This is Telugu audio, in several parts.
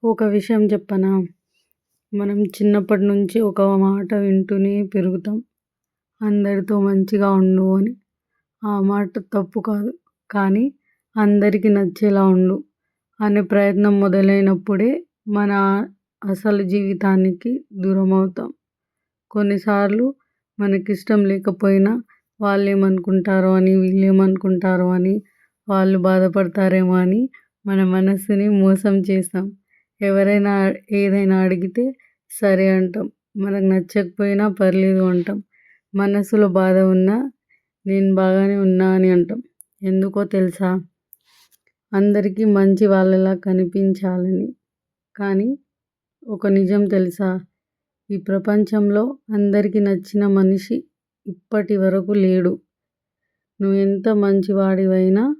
ఒక విషయం చెప్పనా? మనం చిన్నప్పటి నుంచి ఒక మాట వింటూనే పెరుగుతాం. అందరితో మంచిగా ఉండు అని. ఆ మాట తప్పు కాదు. కానీ అందరికీ నచ్చేలా ఉండు అనే ప్రయత్నం మొదలైనప్పుడే మన అసలు జీవితానికి దూరమవుతాం. కొన్నిసార్లు మనకిష్టం లేకపోయినా వాళ్ళేమనుకుంటారో అని, వీళ్ళేమనుకుంటారో అని, వాళ్ళు బాధపడతారేమో అని మన మనసుని మోసం చేస్తాం. ఎవరైనా ఏదైనా అడిగితే సరే అంటాం. మనకు నచ్చకపోయినా పర్లేదు అంటాం. మనసులో బాధ ఉన్నా నేను బాగానే ఉన్నా అని అంటాం. ఎందుకో తెలుసా? అందరికీ మంచి వాళ్ళలా కనిపించాలని. కానీ ఒక నిజం తెలుసా? ఈ ప్రపంచంలో అందరికీ నచ్చిన మనిషి ఇప్పటి వరకు లేడు. నువ్వెంత మంచివాడివైనా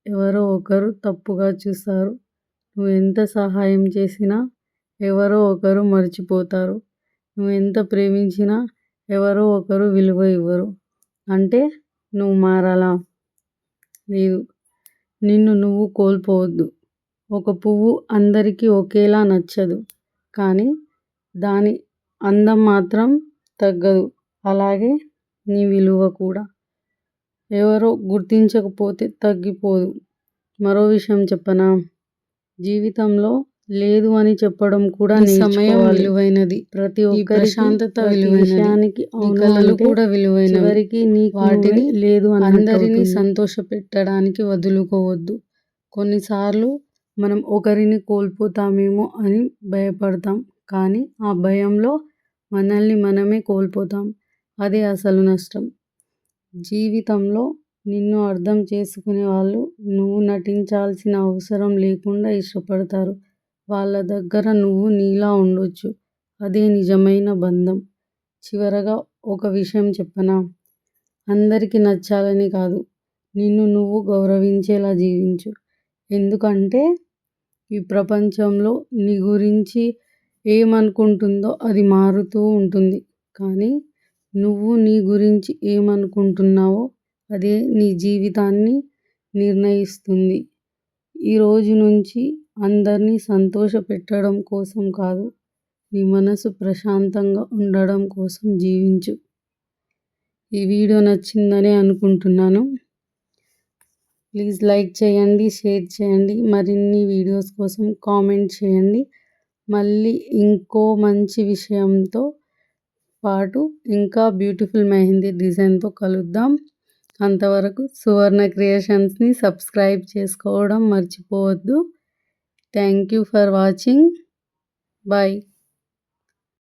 ఎవరో ఒకరు తప్పుగా చూస్తారు. నువ్వెంత సహాయం చేసినా ఎవరో ఒకరు మర్చిపోతారు. నువ్వెంత ప్రేమించినా ఎవరో ఒకరు విలువ ఇవ్వరు. అంటే నువ్వు మారాలా? లేదు. నిన్ను నువ్వు కోల్పోవద్దు. ఒక పువ్వు అందరికీ ఒకేలా నచ్చదు. కానీ దాని అందం మాత్రం తగ్గదు. అలాగే నీ విలువ కూడా. ఎవరో గుర్తించకపోతే తగ్గిపోదు. మరో విషయం చెప్పనా? జీవితంలో లేదు అని చెప్పడం కూడా సమయం విలువైనది. ప్రతి ఒక్కరి ప్రశాంతత విలువైనది. నీ కలలు కూడా విలువైనవి. చివరికి నీ వాటిని లేదు అందరినీ సంతోషపెట్టడానికి వదులుకోవద్దు. కొన్నిసార్లు మనం ఒకరిని కోల్పోతామేమో అని భయపడతాం. కానీ ఆ భయంలో మనల్ని మనమే కోల్పోతాం. అదే అసలు నష్టం. జీవితంలో నిన్ను అర్థం చేసుకునే వాళ్ళు నువ్వు నటించాల్సిన అవసరం లేకుండా ఇష్టపడతారు. వాళ్ళ దగ్గర నువ్వు నీలా ఉండొచ్చు. అదే నిజమైన బంధం. చివరగా ఒక విషయం చెప్పనా? అందరికీ నచ్చాలని కాదు, నిన్ను నువ్వు గౌరవించేలా జీవించు. ఎందుకంటే ఈ ప్రపంచంలో నీ గురించి ఏమనుకుంటుందో అది మారుతూ ఉంటుంది. కానీ నువ్వు నీ గురించి ఏమనుకుంటున్నావో అదే నీ జీవితాన్ని నిర్ణయిస్తుంది. ఈరోజు నుంచి అందరినీ సంతోషపెట్టడం కోసం కాదు, నీ మనసు ప్రశాంతంగా ఉండడం కోసం జీవించు. ఈ వీడియో నచ్చిందని అనుకుంటున్నాను. ప్లీజ్ లైక్ చేయండి, షేర్ చేయండి. మరిన్ని వీడియోస్ కోసం కామెంట్ చేయండి. మళ్ళీ ఇంకో మంచి విషయంతో పాటు ఇంకా బ్యూటిఫుల్ మెహందీ డిజైన్తో కలుద్దాం. అంతవరకు సువర్ణ క్రియేషన్స్ని సబ్స్క్రైబ్ చేసుకోవడం మర్చిపోవద్దు. Thank you for watching. Bye.